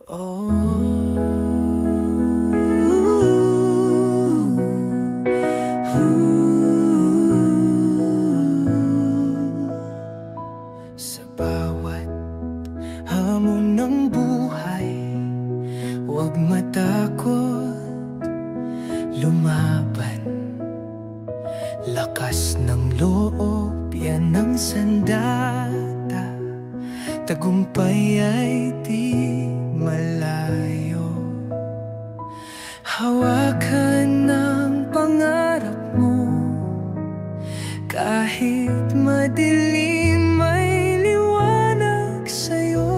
Sa bawat hamon ng buhay, huwag matakot lumaban. Lakas ng loob, yan ang sandata. Tagumpay ay di malayo. Hawakan ang pangarap mo, kahit madilim may liwanag sa'yo.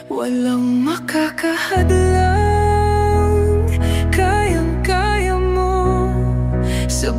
Walang makakahadlang, kayang-kaya mo sa